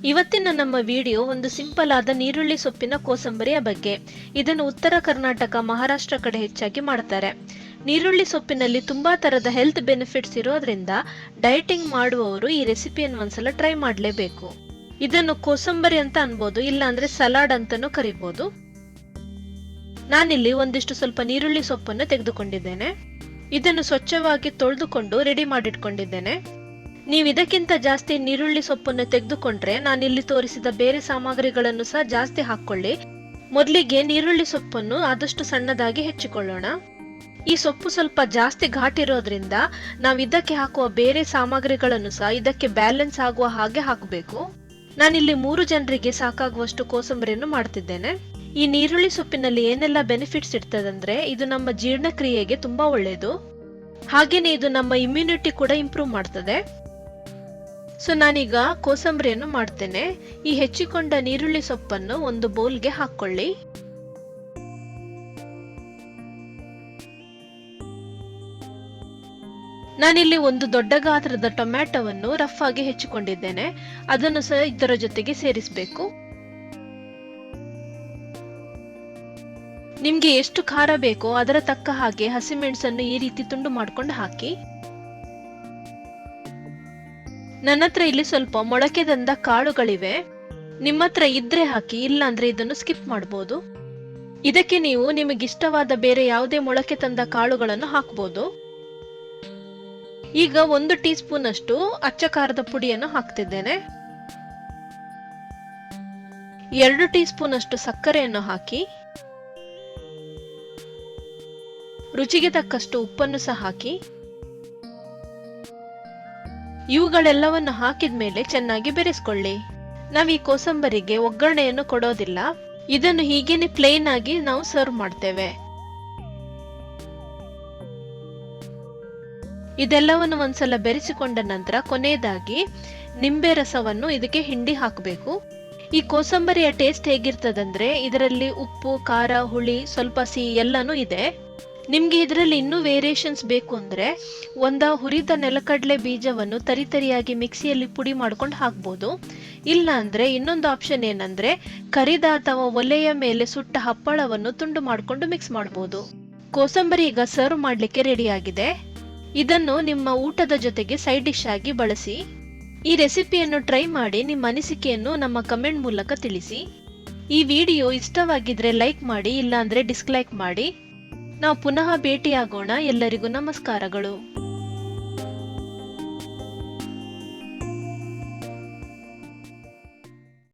ಇವತ್ತಿನ ನಮ್ಮ ವಿಡಿಯೋ ಒಂದು ಸಿಂಪಲ್ ಆದ ನೀರುಳ್ಳಿ ಸೊಪ್ಪಿನ ಕೋಸಂಬರಿಯ ಬಗ್ಗೆ. ಇದನ್ನು ಉತ್ತರ ಕರ್ನಾಟಕ, ಮಹಾರಾಷ್ಟ್ರ ಕಡೆ ಹೆಚ್ಚಾಗಿ ಮಾಡ್ತಾರೆ. ನೀರುಳ್ಳಿ ಸೊಪ್ಪಿನಲ್ಲಿ ತುಂಬಾ ತರದ ಹೆಲ್ತ್ ಬೆನಿಫಿಟ್ಸ್ ಇರೋದ್ರಿಂದ ಡಯಟಿಂಗ್ ಮಾಡುವವರು ಈ ರೆಸಿಪಿಯನ್ನು ಒಂದ್ಸಲ ಟ್ರೈ ಮಾಡಲೇಬೇಕು. ಇದನ್ನು ಕೋಸಂಬರಿ ಅಂತ ಅನ್ಬೋದು, ಇಲ್ಲಾಂದ್ರೆ ಸಲಾಡ್ ಅಂತಾನೂ ಕರಿಬಹುದು. ನಾನಿಲ್ಲಿ ಒಂದಿಷ್ಟು ಸ್ವಲ್ಪ ನೀರುಳ್ಳಿ ಸೊಪ್ಪನ್ನು ತೆಗೆದುಕೊಂಡಿದ್ದೇನೆ. ಇದನ್ನು ಸ್ವಚ್ಛವಾಗಿ ತೊಳೆದುಕೊಂಡು ರೆಡಿ ಮಾಡಿಟ್ಕೊಂಡಿದ್ದೇನೆ. ನೀವು ಇದಕ್ಕಿಂತ ಜಾಸ್ತಿ ನೀರುಳ್ಳಿ ಸೊಪ್ಪನ್ನು ತೆಗೆದುಕೊಂಡ್ರೆ ನಾನಿಲ್ಲಿ ತೋರಿಸಿದ ಬೇರೆ ಸಾಮಗ್ರಿಗಳನ್ನು ಸಹ ಜಾಸ್ತಿ ಹಾಕೊಳ್ಳಿ. ಮೊದಲಿಗೆ ನೀರುಳ್ಳಿ ಸೊಪ್ಪನ್ನು ಆದಷ್ಟು ಸಣ್ಣದಾಗಿ ಹೆಚ್ಚಿಕೊಳ್ಳೋಣ. ಈ ಸೊಪ್ಪು ಸ್ವಲ್ಪ ಜಾಸ್ತಿ ಘಾಟ್ ಇರೋದ್ರಿಂದ ನಾವು ಇದಕ್ಕೆ ಹಾಕುವ ಬೇರೆ ಸಾಮಗ್ರಿಗಳನ್ನು ಸಹ ಇದಕ್ಕೆ ಬ್ಯಾಲೆನ್ಸ್ ಆಗುವ ಹಾಗೆ ಹಾಕಬೇಕು. ನಾನಿಲ್ಲಿ 3 ಜನರಿಗೆ ಸಾಕಾಗುವಷ್ಟು ಕೋಸಂಬರಿಯನ್ನು ಮಾಡ್ತಿದ್ದೇನೆ. ಈ ನೀರುಳ್ಳಿ ಸೊಪ್ಪಿನಲ್ಲಿ ಏನೆಲ್ಲ ಬೆನಿಫಿಟ್ಸ್ ಇರ್ತದಂದ್ರೆ, ಇದು ನಮ್ಮ ಜೀರ್ಣಕ್ರಿಯೆಗೆ ತುಂಬಾ ಒಳ್ಳೆಯದು. ಹಾಗೇನೆ ಇದು ನಮ್ಮ ಇಮ್ಯುನಿಟಿ ಕೂಡ ಇಂಪ್ರೂವ್ ಮಾಡ್ತದೆ. ಸೊ ನಾನೀಗ ಕೋಸಂಬರಿಯನ್ನು ಮಾಡ್ತೇನೆ. ಈ ಹೆಚ್ಚಿಕೊಂಡ ನೀರುಳ್ಳಿ ಸೊಪ್ಪನ್ನು ಒಂದು ಬೌಲ್ಗೆ ಹಾಕೊಳ್ಳಿ. ನಾನಿಲ್ಲಿ ಒಂದು ದೊಡ್ಡ ಗಾತ್ರದ ಟೊಮ್ಯಾಟೊವನ್ನು ರಫ್ ಆಗಿ ಹೆಚ್ಚಿಕೊಂಡಿದ್ದೇನೆ. ಅದನ್ನು ಸಹ ಇದರ ಜೊತೆಗೆ ಸೇರಿಸಬೇಕು. ನಿಮ್ಗೆ ಎಷ್ಟು ಖಾರ ಬೇಕೋ ಅದರ ತಕ್ಕ ಹಾಗೆ ಹಸಿಮೆಣಸನ್ನು ಈ ರೀತಿ ತುಂಡು ಮಾಡ್ಕೊಂಡು ಹಾಕಿ. ನನ್ನ ಹತ್ರ ಇಲ್ಲಿ ಸ್ವಲ್ಪ ಮೊಳಕೆ ತಂದ ಕಾಳುಗಳಿವೆ. ನಿಮ್ಮ ಹತ್ರ ಇದ್ರೆ ಹಾಕಿ, ಇಲ್ಲಾಂದ್ರೆ ಇದನ್ನು ಸ್ಕಿಪ್ ಮಾಡಬಹುದು. ಇದಕ್ಕೆ ನೀವು ನಿಮಗಿಷ್ಟವಾದ ಬೇರೆ ಯಾವುದೇ ಮೊಳಕೆ ತಂದ ಕಾಳುಗಳನ್ನು ಹಾಕಬಹುದು. ಈಗ 1 ಟೀ ಸ್ಪೂನ್ ಅಷ್ಟು ಅಚ್ಚ ಖಾರದ ಪುಡಿಯನ್ನು ಹಾಕ್ತಿದ್ದೇನೆ. 2 ಟೀ ಸ್ಪೂನ್ ಅಷ್ಟು ಸಕ್ಕರೆಯನ್ನು ಹಾಕಿ, ರುಚಿಗೆ ತಕ್ಕಷ್ಟು ಉಪ್ಪನ್ನು ಸಹ ಹಾಕಿ. ಇವುಗಳೆಲ್ಲವನ್ನು ಹಾಕಿದ ಮೇಲೆ ಚೆನ್ನಾಗಿ ಬೆರೆಸ್ಕೊಳ್ಳಿ. ನಾವು ಈ ಕೋಸಂಬರಿಗೆ ಒಗ್ಗರಣೆಯನ್ನು ಕೊಡೋದಿಲ್ಲ. ಇದನ್ನು ಹೀಗೇನೆ ಪ್ಲೇನ್ ಆಗಿ ನಾವು ಸರ್ವ್ ಮಾಡ್ತೇವೆ. ಇದೆಲ್ಲವನ್ನು ಒಂದ್ಸಲ ಬೆರೆಸಿಕೊಂಡ ನಂತರ ಕೊನೆಯದಾಗಿ ನಿಂಬೆ ರಸವನ್ನು ಇದಕ್ಕೆ ಹಿಂಡಿ ಹಾಕಬೇಕು. ಈ ಕೋಸಂಬರಿಯ ಟೇಸ್ಟ್ ಹೇಗಿರ್ತದಂದ್ರೆ, ಇದರಲ್ಲಿ ಉಪ್ಪು, ಖಾರ, ಹುಳಿ, ಸ್ವಲ್ಪ ಸಿಹಿ ಎಲ್ಲಾನು ಇದೆ. ನಿಮ್ಗೆ ಇದರಲ್ಲಿ ಇನ್ನೂ ವೇರಿಯೇಷನ್ಸ್ ಬೇಕು ಅಂದ್ರೆ ಹುರಿದ ನೆಲಕಡಲೆ ಬೀಜವನ್ನು ತರಿತರಿಯಾಗಿ ಮಿಕ್ಸಿಯಲ್ಲಿ ಪುಡಿ ಮಾಡ್ಕೊಂಡು ಹಾಕ್ಬೋದು. ಇಲ್ಲ ಅಂದ್ರೆ ಇನ್ನೊಂದು ಆಪ್ಷನ್ ಏನಂದ್ರೆ, ಕರಿದ ಅಥವಾ ಒಲೆಯ ಮೇಲೆ ಸುಟ್ಟ ಹಪ್ಪಳವನ್ನು ತುಂಡು ಮಾಡ್ಕೊಂಡು ಮಿಕ್ಸ್ ಮಾಡಬಹುದು. ಕೋಸಂಬರಿ ಈಗ ಸರ್ವ್ ಮಾಡ್ಲಿಕ್ಕೆ ರೆಡಿ ಆಗಿದೆ. ಇದನ್ನು ನಿಮ್ಮ ಊಟದ ಜೊತೆಗೆ ಸೈಡ್ ಡಿಶ್ ಆಗಿ ಬಳಸಿ. ಈ ರೆಸಿಪಿಯನ್ನು ಟ್ರೈ ಮಾಡಿ ನಿಮ್ಮ ಅನಿಸಿಕೆಯನ್ನು ನಮ್ಮ ಕಮೆಂಟ್ ಮೂಲಕ ತಿಳಿಸಿ. ಈ ವಿಡಿಯೋ ಇಷ್ಟವಾಗಿದ್ರೆ ಲೈಕ್ ಮಾಡಿ, ಇಲ್ಲಾಂದ್ರೆ ಡಿಸ್ಲೈಕ್ ಮಾಡಿ. ನಾವು ಪುನಃ ಭೇಟಿಯಾಗೋಣ. ಎಲ್ಲರಿಗೂ ನಮಸ್ಕಾರಗಳು.